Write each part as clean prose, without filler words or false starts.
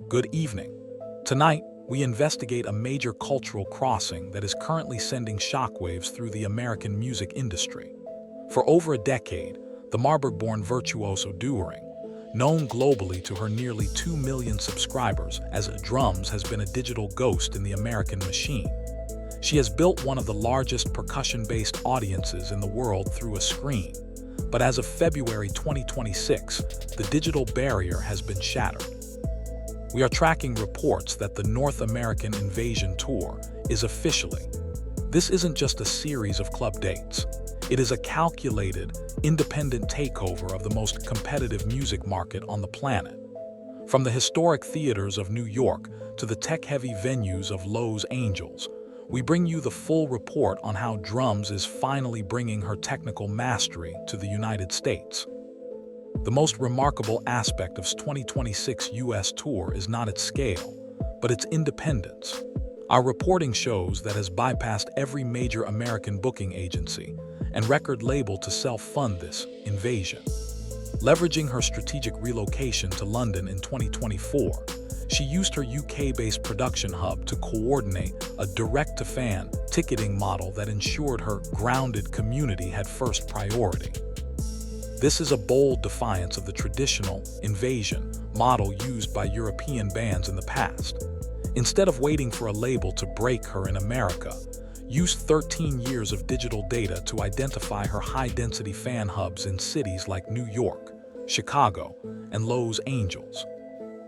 Good evening. Tonight, we investigate a major cultural crossing that is currently sending shockwaves through the American music industry. For over a decade, the Marburg-born virtuoso Duering, known globally to her nearly 2 million subscribers as Drums, has been a digital ghost in the American machine. She has built one of the largest percussion-based audiences in the world through a screen. But as of February 2026, the digital barrier has been shattered. We are tracking reports that the North American Invasion Tour is officially. This isn't just a series of club dates. It is a calculated, independent takeover of the most competitive music market on the planet. From the historic theaters of New York to the tech-heavy venues of Los Angeles, we bring you the full report on how Drums is finally bringing her technical mastery to the United States. The most remarkable aspect of 2026 US tour is not its scale, but its independence. Our reporting shows that has bypassed every major American booking agency and record label to self-fund this invasion. Leveraging her strategic relocation to London in 2024, she used her UK-based production hub to coordinate a direct-to-fan ticketing model that ensured her grounded community had first priority. This is a bold defiance of the traditional invasion model used by European bands in the past. Instead of waiting for a label to break her in America, used 13 years of digital data to identify her high-density fan hubs in cities like New York, Chicago, and Los Angeles.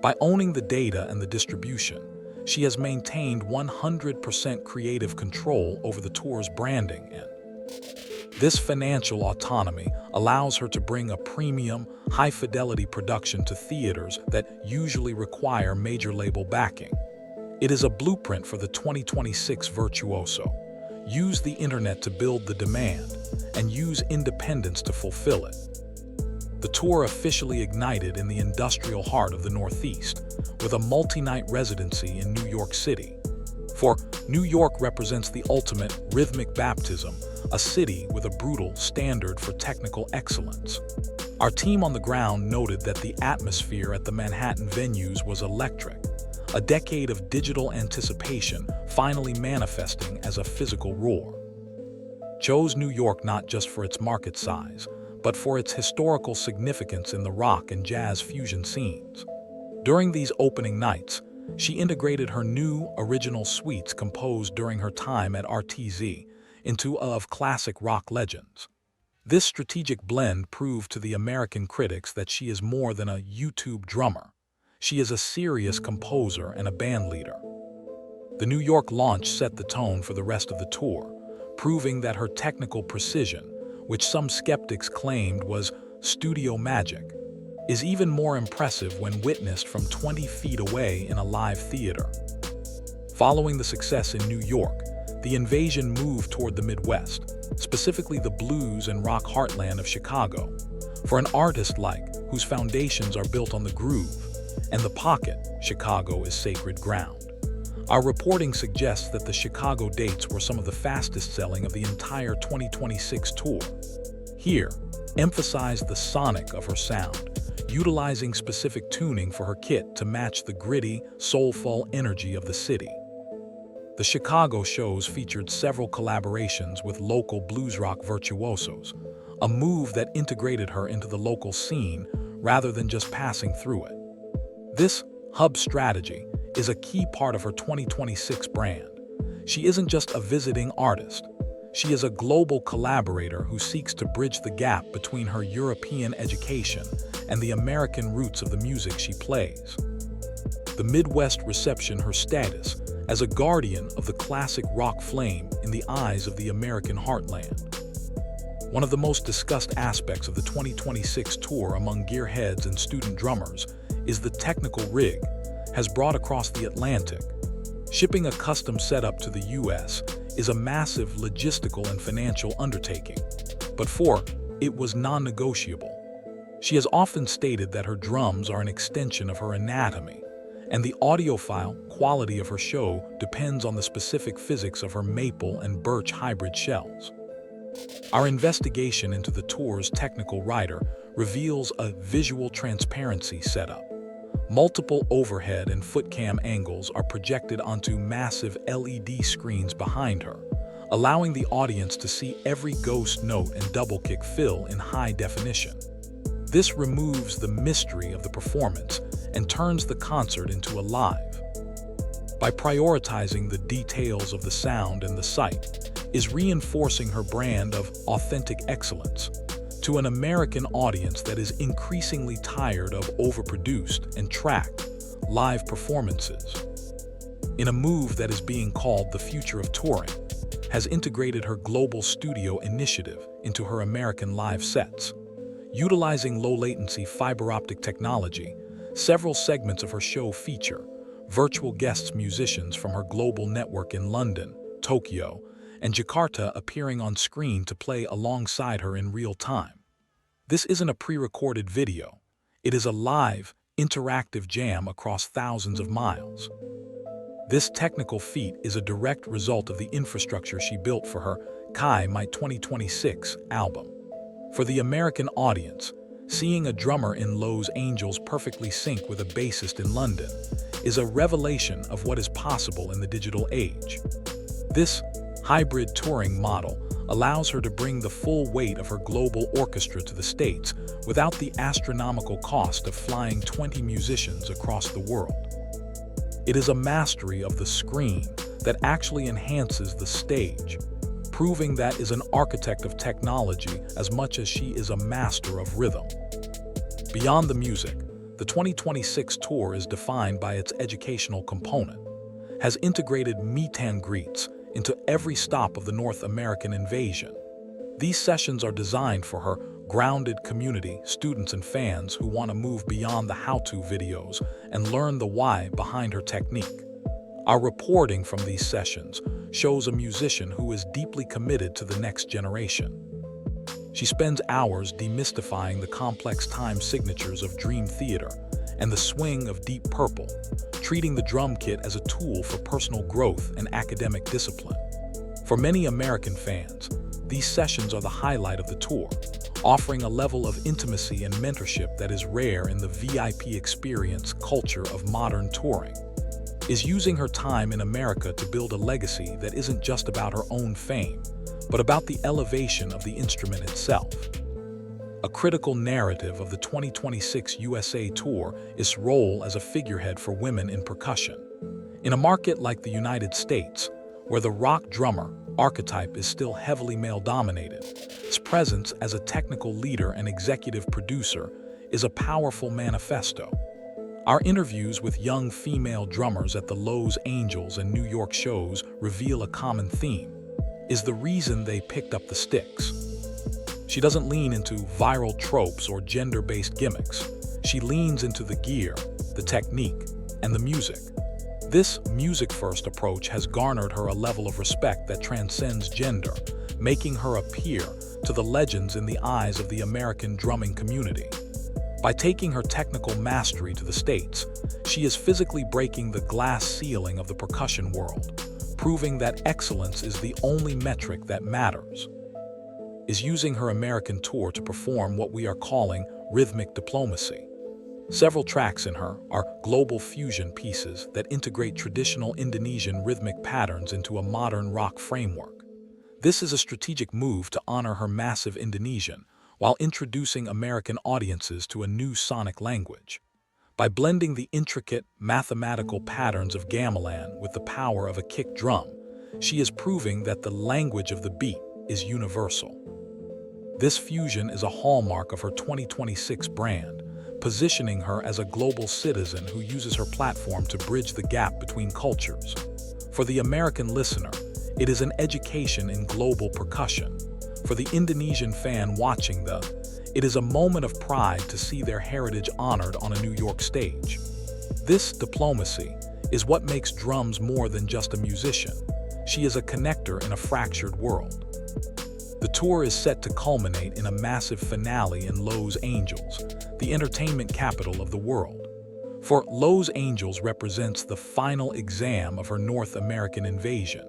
By owning the data and the distribution, she has maintained 100% creative control over the tour's branding, and this financial autonomy allows her to bring a premium, high-fidelity production to theaters that usually require major label backing. It is a blueprint for the 2026 virtuoso. Use the internet to build the demand, and use independence to fulfill it. The tour officially ignited in the industrial heart of the Northeast, with a multi-night residency in New York City. For New York represents the ultimate rhythmic baptism, a city with a brutal standard for technical excellence. Our team on the ground noted that the atmosphere at the Manhattan venues was electric, a decade of digital anticipation finally manifesting as a physical roar. Chose New York not just for its market size, but for its historical significance in the rock and jazz fusion scenes. During these opening nights, she integrated her new original suites composed during her time at ArtEZ into a of classic rock legends. This strategic blend proved to the American critics that she is more than a YouTube drummer. She is a serious composer and a bandleader. The New York launch set the tone for the rest of the tour, proving that her technical precision, which some skeptics claimed was studio magic, is even more impressive when witnessed from 20 feet away in a live theater. Following the success in New York, the invasion moved toward the Midwest, specifically the blues and rock heartland of Chicago. For an artist whose foundations are built on the groove and the pocket, Chicago is sacred ground. Our reporting suggests that the Chicago dates were some of the fastest-selling of the entire 2026 tour. Here, emphasize the sonic of her sound, utilizing specific tuning for her kit to match the gritty, soulful energy of the city. The Chicago shows featured several collaborations with local blues rock virtuosos, a move that integrated her into the local scene rather than just passing through it. This hub strategy is a key part of her 2026 brand. She isn't just a visiting artist. She is a global collaborator who seeks to bridge the gap between her European education and the American roots of the music she plays. The Midwest reception her status as a guardian of the classic rock flame in the eyes of the American heartland. One of the most discussed aspects of the 2026 tour among gearheads and student drummers is the technical rig has brought across the Atlantic. Shipping a custom setup to the US is a massive logistical and financial undertaking, but for it was non-negotiable. She has often stated that her drums are an extension of her anatomy, and the audiophile quality of her show depends on the specific physics of her maple and birch hybrid shells. Our investigation into the tour's technical writer reveals a visual transparency setup. Multiple overhead and footcam angles are projected onto massive LED screens behind her, allowing the audience to see every ghost note and double kick fill in high definition. This removes the mystery of the performance and turns the concert into a live. By prioritizing the details of the sound and the sight, is reinforcing her brand of authentic excellence to an American audience that is increasingly tired of overproduced and tracked live performances. In a move that is being called the future of touring, has integrated her global studio initiative into her American live sets. Utilizing low-latency fiber-optic technology, several segments of her show feature virtual guest musicians from her global network in London, Tokyo, and Jakarta appearing on screen to play alongside her in real time. This isn't a pre-recorded video. It is a live, interactive jam across thousands of miles. This technical feat is a direct result of the infrastructure she built for her Kai My 2026 album. For the American audience, seeing a drummer in Los Angeles perfectly sync with a bassist in London is a revelation of what is possible in the digital age. This hybrid touring model allows her to bring the full weight of her global orchestra to the States without the astronomical cost of flying 20 musicians across the world. It is a mastery of the screen that actually enhances the stage, proving that is an architect of technology as much as she is a master of rhythm. Beyond the music, the 2026 tour is defined by its educational component, has integrated meet and greets into every stop of the North American invasion. These sessions are designed for her grounded community, students and fans who want to move beyond the how-to videos and learn the why behind her technique. Our reporting from these sessions shows a musician who is deeply committed to the next generation. She spends hours demystifying the complex time signatures of Dream Theater and the swing of Deep Purple, treating the drum kit as a tool for personal growth and academic discipline. For many American fans, these sessions are the highlight of the tour, offering a level of intimacy and mentorship that is rare in the VIP experience culture of modern touring. Is using her time in America to build a legacy that isn't just about her own fame, but about the elevation of the instrument itself. A critical narrative of the 2026 USA Tour is her role as a figurehead for women in percussion. In a market like the United States, where the rock drummer archetype is still heavily male-dominated, its presence as a technical leader and executive producer is a powerful manifesto. Our interviews with young female drummers at the Los Angeles and New York shows reveal a common theme: is the reason they picked up the sticks. She doesn't lean into viral tropes or gender-based gimmicks. She leans into the gear, the technique, and the music. This music-first approach has garnered her a level of respect that transcends gender, making her a peer to the legends in the eyes of the American drumming community. By taking her technical mastery to the States, she is physically breaking the glass ceiling of the percussion world, proving that excellence is the only metric that matters. Is using her American tour to perform what we are calling rhythmic diplomacy. Several tracks in her are global fusion pieces that integrate traditional Indonesian rhythmic patterns into a modern rock framework. This is a strategic move to honor her massive Indonesian, while introducing American audiences to a new sonic language. By blending the intricate, mathematical patterns of gamelan with the power of a kick drum, she is proving that the language of the beat is universal. This fusion is a hallmark of her 2026 brand, positioning her as a global citizen who uses her platform to bridge the gap between cultures. For the American listener, it is an education in global percussion. For the Indonesian fan watching it is a moment of pride to see their heritage honored on a New York stage. This diplomacy is what makes drums more than just a musician. She is a connector in a fractured world. The tour is set to culminate in a massive finale in Los Angeles, the entertainment capital of the world. For Los Angeles represents the final exam of her North American invasion.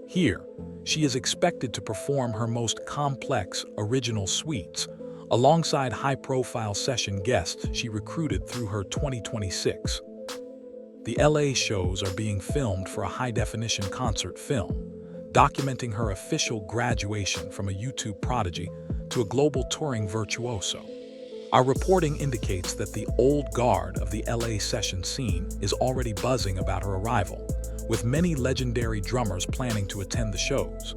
Here, she is expected to perform her most complex, original suites, alongside high-profile session guests she recruited through her 2026. The LA shows are being filmed for a high-definition concert film, documenting her official graduation from a YouTube prodigy to a global touring virtuoso. Our reporting indicates that the old guard of the LA session scene is already buzzing about her arrival, with many legendary drummers planning to attend the shows.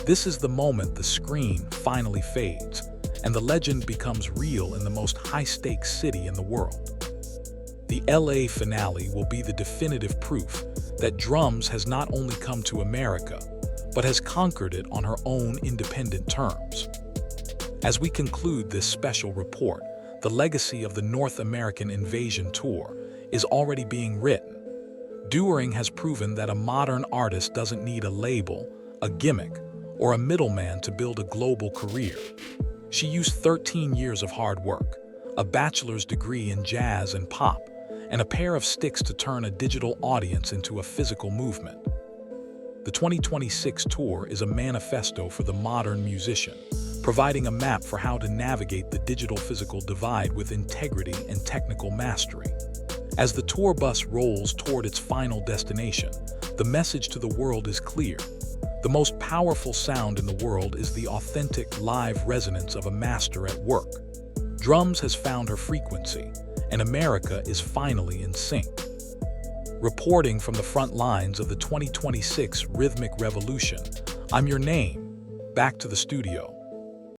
This is the moment the screen finally fades, and the legend becomes real in the most high-stakes city in the world. The LA finale will be the definitive proof that drums has not only come to America, but has conquered it on her own independent terms. As we conclude this special report, the legacy of the North American Invasion Tour is already being written. Deering has proven that a modern artist doesn't need a label, a gimmick, or a middleman to build a global career. She used 13 years of hard work, a bachelor's degree in jazz and pop, and a pair of sticks to turn a digital audience into a physical movement. The 2026 tour is a manifesto for the modern musician, providing a map for how to navigate the digital-physical divide with integrity and technical mastery. As the tour bus rolls toward its final destination, the message to the world is clear. The most powerful sound in the world is the authentic, live resonance of a master at work. Drums has found her frequency, and America is finally in sync. Reporting from the front lines of the 2026 Rhythmic Revolution, I'm your name. Back to the studio.